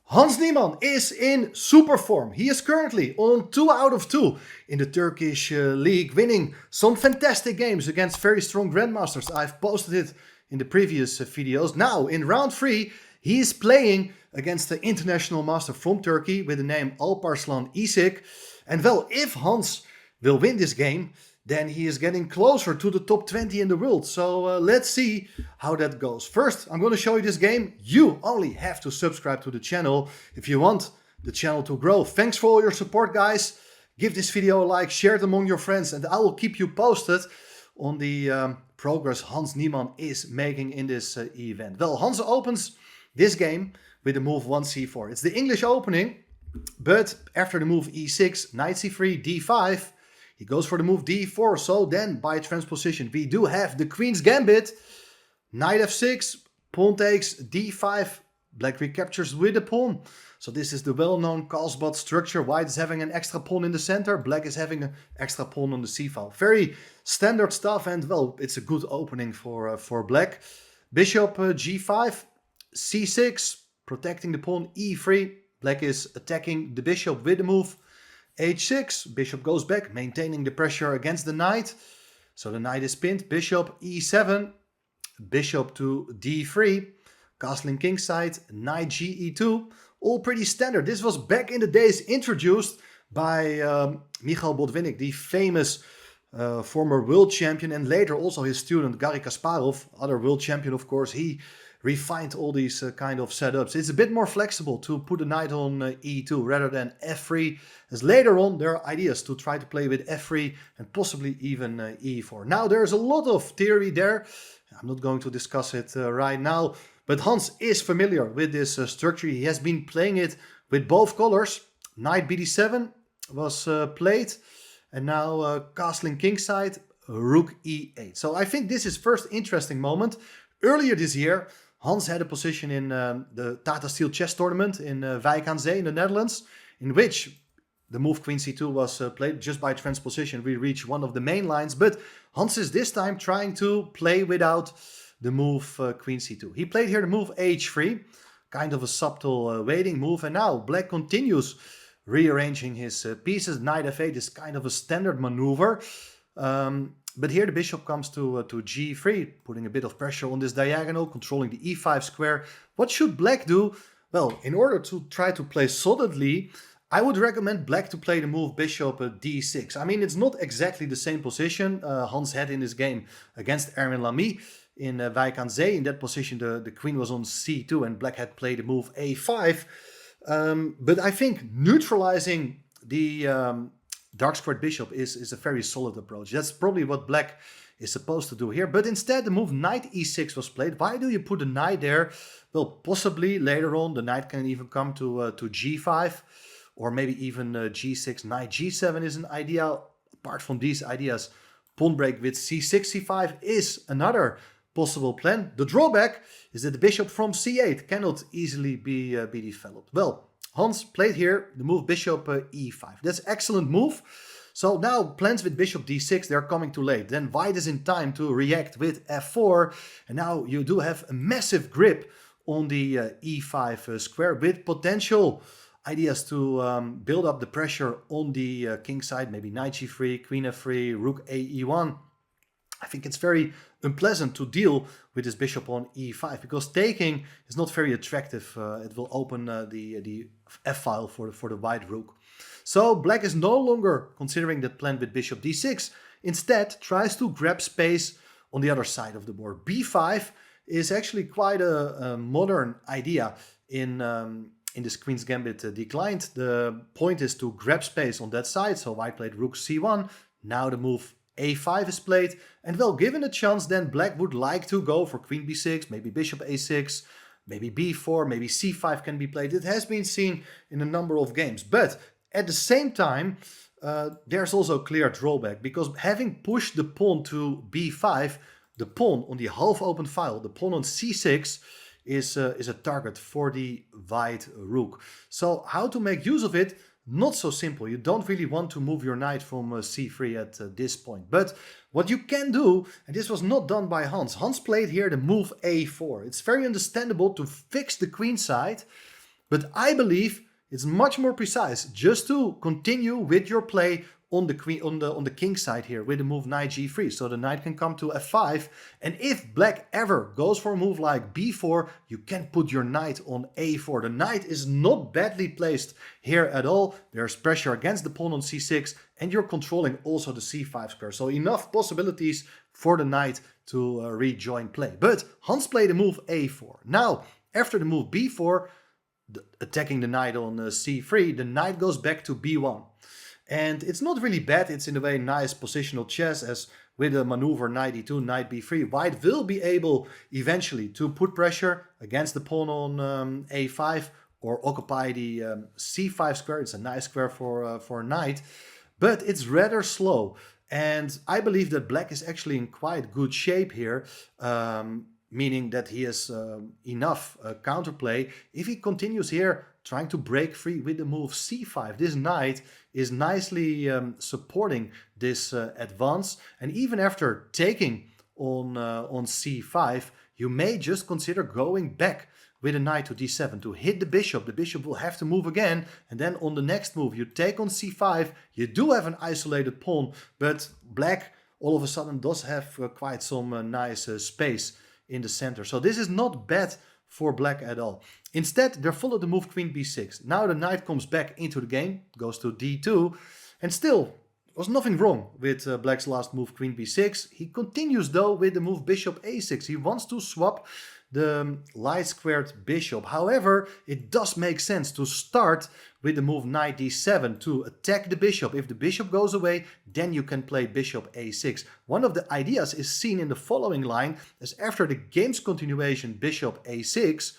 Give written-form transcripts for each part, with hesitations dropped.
Hans Niemann is in super form. He is currently on 2 out of 2 in the Turkish League, winning some fantastic games against very strong grandmasters. I've posted it in the previous videos. Now, in round 3, he is playing against the international master from Turkey with the name Alparslan Isik. And well, if Hans will win this game, then he is getting closer to the top 20 in the world. So let's see how that goes. First, I'm going to show you this game. You only have to subscribe to the channel if you want the channel to grow. Thanks for all your support, guys. Give this video a like, share it among your friends, and I will keep you posted on the progress Hans Niemann is making in this event. Well, Hans opens this game with the move 1c4. It's the English opening, but after the move e6, knight c3, d5, he goes for the move d4, so then by transposition we do have the Queen's Gambit. Knight f6, pawn takes, d5, black recaptures with the pawn. So this is the well-known Carlsbad structure. White is having an extra pawn in the center, black is having an extra pawn on the c-file. Very standard stuff, and well, it's a good opening for black. Bishop g5, c6, protecting the pawn, e3. Black is attacking the bishop with the move h6, bishop goes back, maintaining the pressure against the knight. So the knight is pinned, bishop e7, bishop to d3, castling kingside, knight ge2, all pretty standard. This was back in the days introduced by Michal Botvinnik, the famous former world champion, and later also his student Garry Kasparov, other world champion of course. He refined all these kind of setups. It's a bit more flexible to put the knight on e2 rather than f3, as later on there are ideas to try to play with f3 and possibly even e4. Now there's a lot of theory there. I'm not going to discuss it right now, but Hans is familiar with this structure. He has been playing it with both colors. Knight bd7 was played, and now castling kingside, rook e8. So I think this is first interesting moment. Earlier this year, Hans had a position in the Tata Steel chess tournament in Wijk aan Zee in the Netherlands, in which the move queen c2 was played. Just by transposition we reach one of the main lines, but Hans is this time trying to play without the move queen c2. He played here the move h3, kind of a subtle waiting move, and now black continues rearranging his pieces. Knight f8 is kind of a standard maneuver. But here the bishop comes to g3, putting a bit of pressure on this diagonal, controlling the e5 square. What should black do? Well, in order to try to play solidly, I would recommend black to play the move bishop d6. I mean, it's not exactly the same position Hans had in his game against Erwin Lamy in Wijk aan Zee. In that position, the queen was on c2 and black had played the move a5. But I think neutralizing the dark squared bishop is a very solid approach. That's probably what black is supposed to do here. But instead the move knight e6 was played. Why do you put the knight there? Well, possibly later on the knight can even come to g5, or maybe even g6. Knight g7 is an idea. Apart from these ideas, pawn break with c6, c5 is another possible plan. The drawback is that the bishop from c8 cannot easily be developed. Well, Hans played here the move bishop e5. That's excellent move. So now plans with bishop d6, they're coming too late. Then white is in time to react with f4. And now you do have a massive grip on the e5 square with potential ideas to build up the pressure on the king side. Maybe knight g3, queen f3, rook a e1. I think it's very unpleasant to deal with this bishop on e5 because taking is not very attractive. It will open the f-file for the white rook. So black is no longer considering that plan with bishop d6. Instead tries to grab space on the other side of the board. b5 is actually quite a modern idea in this Queen's Gambit declined. The point is to grab space on that side. So white played rook c1. Now the move a5 is played, and well, given a chance, then black would like to go for queen b6, maybe bishop a6, maybe b4, maybe c5 can be played. It has been seen in a number of games, but at the same time, there's also a clear drawback, because having pushed the pawn to b5, the pawn on the half-open file, the pawn on c6, is a target for the white rook. So how to make use of it? Not so simple. You don't really want to move your knight from c3 at this point. But what you can do, and this was not done by Hans. Hans played here the move a4. It's very understandable to fix the queen side But I believe it's much more precise just to continue with your play on the queen on the king side here with the move knight g3, so the knight can come to f5, and if black ever goes for a move like b4, you can put your knight on a4. The knight is not badly placed here at all. There's pressure against the pawn on c6, and you're controlling also the c5 square, so enough possibilities for the knight to rejoin play. But Hans played the move a4. Now after the move b4, attacking the knight on c3, the knight goes back to b1. And it's not really bad, it's in a way nice positional chess, as with a maneuver knight e2, knight b3, white will be able eventually to put pressure against the pawn on a5 or occupy the c5 square. It's a nice square for a knight, but it's rather slow. And I believe that black is actually in quite good shape here, meaning that he has enough counterplay. If he continues here trying to break free with the move c5, this knight is nicely supporting this advance. And even after taking on c5, you may just consider going back with a knight to d7 to hit the bishop. The bishop will have to move again, and then on the next move you take on c5. You do have an isolated pawn, but black all of a sudden does have quite some nice space in the center. So this is not bad for black at all. Instead, they follow the move queen b6. Now the knight comes back into the game, goes to d2, and still was nothing wrong with black's last move queen b6. He continues though with the move bishop a6. He wants to swap the light squared bishop. However, it does make sense to start with the move knight d7 to attack the bishop. If the bishop goes away, then you can play bishop a6. One of the ideas is seen in the following line, as after the game's continuation bishop a6,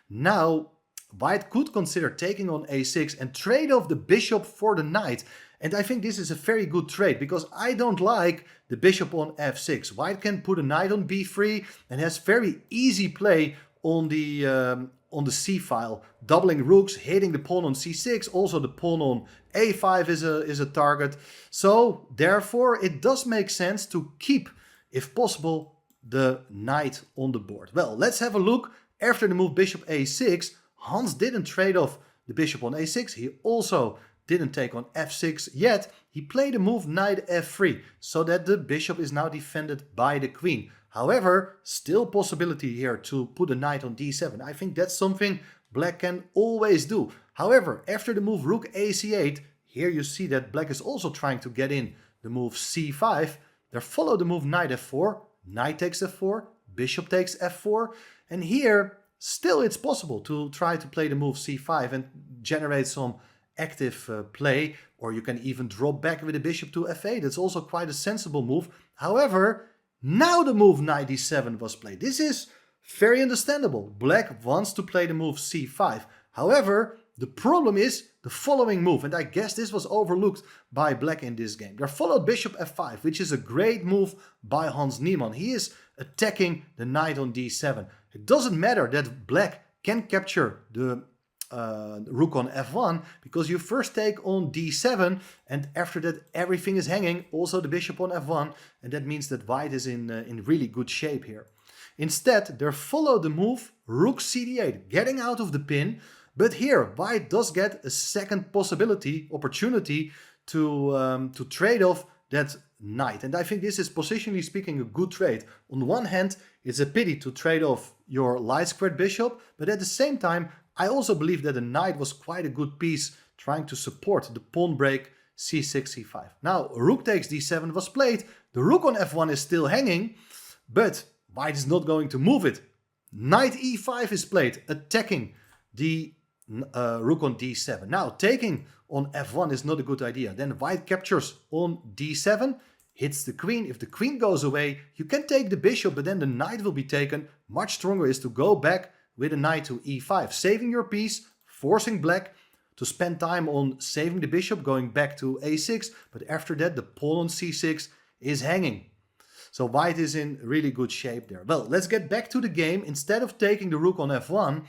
now white could consider taking on a6 and trade off the bishop for the knight. And I think this is a very good trade, because I don't like the bishop on f6. White can put a knight on b3 and has very easy play on the c file, doubling rooks, hitting the pawn on c6. Also the pawn on a5 is a target. So therefore it does make sense to keep, if possible, the knight on the board. Well, let's have a look. After the move bishop a6, Hans didn't trade off the bishop on a6. He also didn't take on f6 yet. He played a move knight f3, so that the bishop is now defended by the queen. However, still possibility here to put a knight on d7. I think that's something black can always do. However, after the move rook ac8, here you see that black is also trying to get in the move c5. They follow the move knight f4, knight takes f4, bishop takes f4, and here still it's possible to try to play the move c5 and generate some active play, or you can even drop back with the bishop to f8. That's also quite a sensible move. However, now the move knight d7 was played. This is very understandable. Black wants to play the move c5. However, the problem is the following move, and I guess this was overlooked by black in this game. They followed bishop f5, which is a great move by Hans Niemann. He is attacking the knight on d7. It doesn't matter that black can capture the rook on f1, because you first take on d7, and after that everything is hanging, also the bishop on f1, and that means that white is in really good shape here. Instead, they follow the move rook cd8, getting out of the pin, but here white does get a second opportunity to trade off that knight, and I think this is positionally speaking a good trade. On one hand, it's a pity to trade off your light squared bishop, but at the same time I also believe that the knight was quite a good piece trying to support the pawn break c6, c5. Now rook takes d7 was played, the rook on f1 is still hanging, but white is not going to move it. Knight e5 is played, attacking the rook on d7. Now taking on f1 is not a good idea. Then white captures on d7, hits the queen. If the queen goes away, you can take the bishop, but then the knight will be taken. Much stronger is to go back with a knight to e5, saving your piece, forcing black to spend time on saving the bishop, going back to a6, but after that the pawn on c6 is hanging. So white is in really good shape there. Well, let's get back to the game. Instead of taking the rook on f1,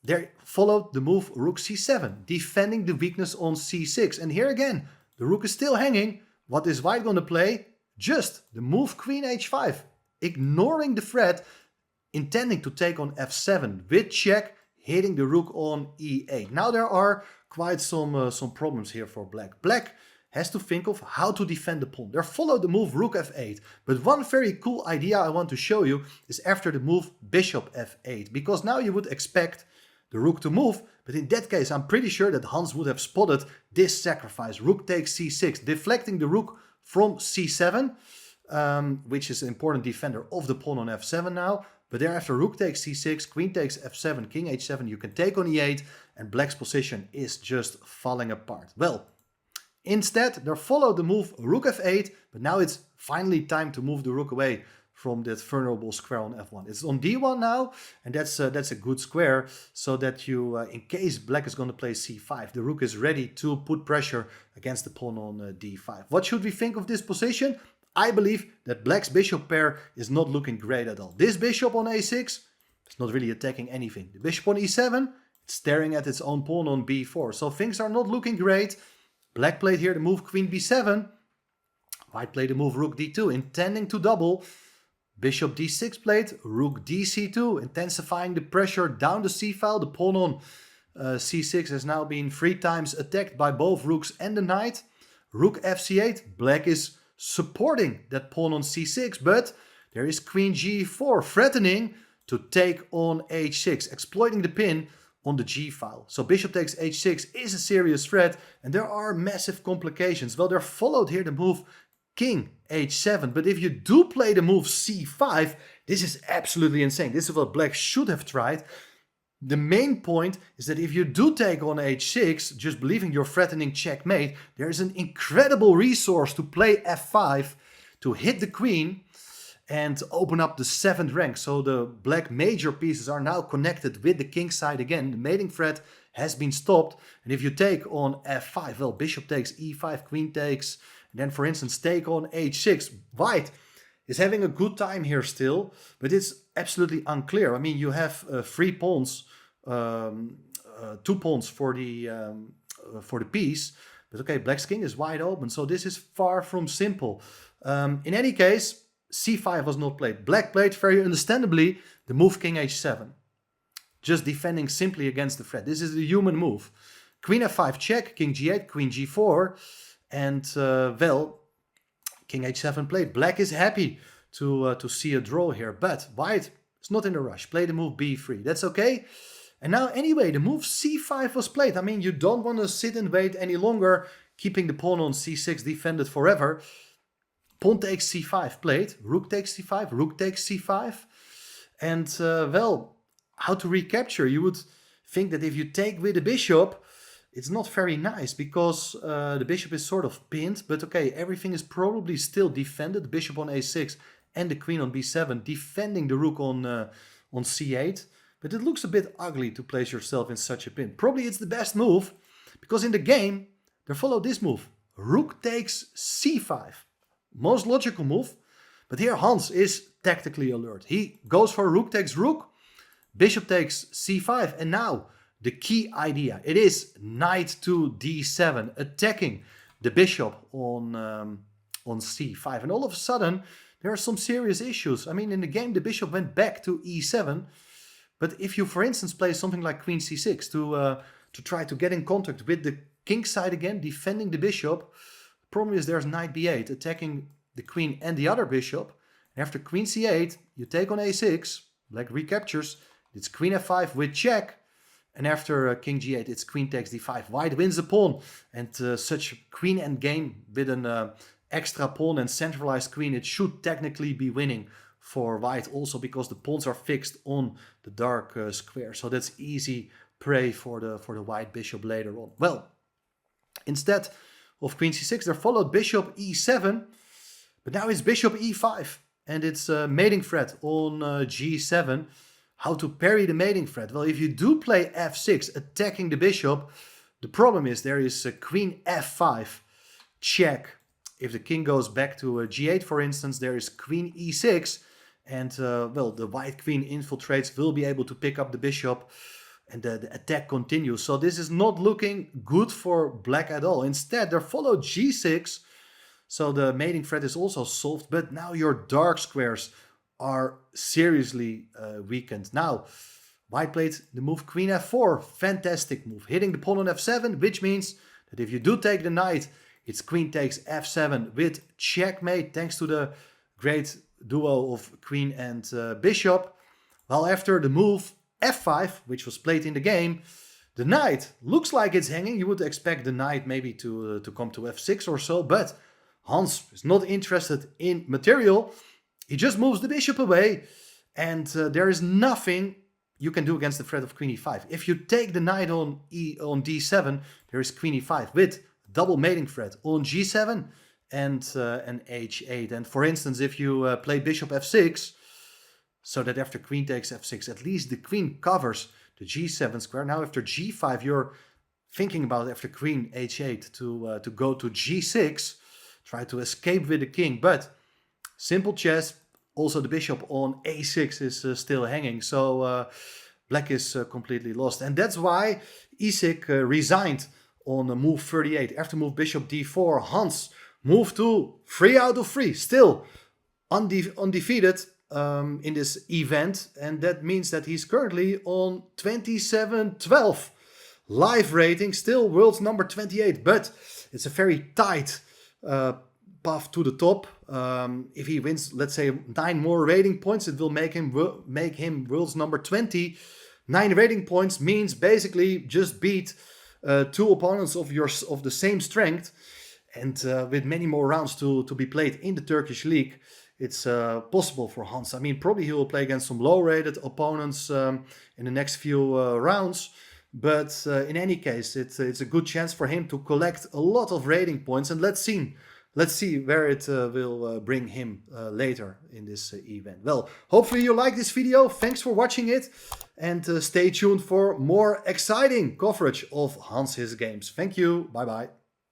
they followed the move rook c7, defending the weakness on c6. And here again, the rook is still hanging. What is white going to play? Just the move queen h5, ignoring the threat, intending to take on f7 with check, hitting the rook on e8. Now there are quite some problems here for black. Black has to think of how to defend the pawn. They follow the move rook f8. But one very cool idea I want to show you is after the move bishop f8. Because now you would expect the rook to move. But in that case, I'm pretty sure that Hans would have spotted this sacrifice. Rook takes c6, deflecting the rook from c7, which is an important defender of the pawn on f7 now. But thereafter, rook takes c6, queen takes f7, king h7, you can take on e8, and black's position is just falling apart. Well, instead, they followed the move rook f8, but now it's finally time to move the rook away from that vulnerable square on f1. It's on d1 now, and that's a good square, so that you, in case black is going to play c5, the rook is ready to put pressure against the pawn on d5. What should we think of this position? I believe that black's bishop pair is not looking great at all. This bishop on a6 is not really attacking anything. The bishop on e7, it's staring at its own pawn on b4. So things are not looking great. Black played here the move queen b7. White played the move rook d2, intending to double. Bishop d6 played rook dc2, intensifying the pressure down the c-file. The pawn on c6 has now been 3 times attacked by both rooks and the knight. Rook fc8, black is supporting that pawn on c6, but there is queen g4 threatening to take on h6, exploiting the pin on the g-file. So bishop takes h6 is a serious threat, and there are massive complications. Well, they're followed here the move king h7, but if you do play the move c5, this is absolutely insane. This is what black should have tried. The main point is that if you do take on h6, just believing you're threatening checkmate, there is an incredible resource to play f5 to hit the queen and open up the 7th rank. So the black major pieces are now connected with the king side again. The mating threat has been stopped. And if you take on f5, well, bishop takes e5, queen takes, and then for instance take on h6. White is having a good time here still, but it's absolutely unclear. I mean, you have 3 pawns, 2 pawns for the piece, but okay, black's king is wide open, so this is far from simple. In any case, c5 was not played. Black played very understandably the move king h7, just defending simply against the threat. This is the human move. Queen f5 check, king g8, queen g4, and well, king h7 played. Black is happy to see a draw here, but white is not in a rush. Play the move b3. That's okay. And now anyway, the move c5 was played. I mean, you don't want to sit and wait any longer, keeping the pawn on c6 defended forever. Pawn takes c5 played. Rook takes c5. Rook takes c5. And well, how to recapture? You would think that if you take with the bishop, it's not very nice because the bishop is sort of pinned. But okay, everything is probably still defended. The bishop on a6 and the queen on b7, defending the rook on c8. But it looks a bit ugly to place yourself in such a pin. Probably it's the best move, because in the game, they follow this move. Rook takes c5. Most logical move. But here Hans is tactically alert. He goes for rook takes rook. Bishop takes c5. And now, the key idea. It is knight to d7, attacking the bishop on c5. And all of a sudden, there are some serious issues. I mean, in the game, the bishop went back to e7. But if you, for instance, play something like queen c6 to try to get in contact with the king side again, defending the bishop, the problem is there's knight b8, attacking the queen and the other bishop. And after queen c8, you take on a6, black recaptures, it's queen f5 with check. And after king g8, it's queen takes d5. White wins the pawn. And such queen endgame with an extra pawn and centralized queen, it should technically be winning for white, also because the pawns are fixed on the dark square. So that's easy prey for the white bishop later on. Well, instead of queen c6, they followed bishop e7. But now it's bishop e5. And it's mating threat on g7. How to parry the mating threat? Well, if you do play f6, attacking the bishop, the problem is there is queen f5 check. If the king goes back to g8, for instance, there is queen e6. And, well, the white queen infiltrates, will be able to pick up the bishop. And the attack continues. So this is not looking good for black at all. Instead, they followed g6. So the mating threat is also solved. But now your dark squares are seriously weakened. Now, White played the move queen f4. Fantastic move. Hitting the pawn on f7, which means that if you do take the knight, it's queen takes f7 with checkmate, thanks to the great duo of queen and bishop. While after the move f5, which was played in the game, the knight looks like it's hanging. You would expect the knight maybe to come to f6 or so, but Hans is not interested in material. He just moves the bishop away, and there is nothing you can do against the threat of queen e5. If you take the knight on d7, there is queen e5 with double mating threat on g7 and an h8. And for instance, if you play bishop f6, so that after queen takes f6, at least the queen covers the g7 square. Now after g5, you're thinking about after queen h8 to go to g6, try to escape with the king. But simple chess, also the bishop on a6 is still hanging. So black is completely lost. And that's why Isik resigned on move 38. After move bishop d4, Hans moved to 3 out of 3. Still undefeated in this event. And that means that he's currently on 27-12. Live rating, still world's number 28. But it's a very tight path to the top. If he wins, let's say 9 more rating points, it will make him world's number 20. 9 rating points means basically just beat 2 opponents of the same strength, and with many more rounds to be played in the Turkish League, it's possible for Hans. I mean, probably he will play against some low-rated opponents in the next few rounds. But in any case, it's a good chance for him to collect a lot of rating points, and let's see where it will bring him later in this event. Well, hopefully you like this video. Thanks for watching it, and stay tuned for more exciting coverage of Hans' games. Thank you. Bye-bye.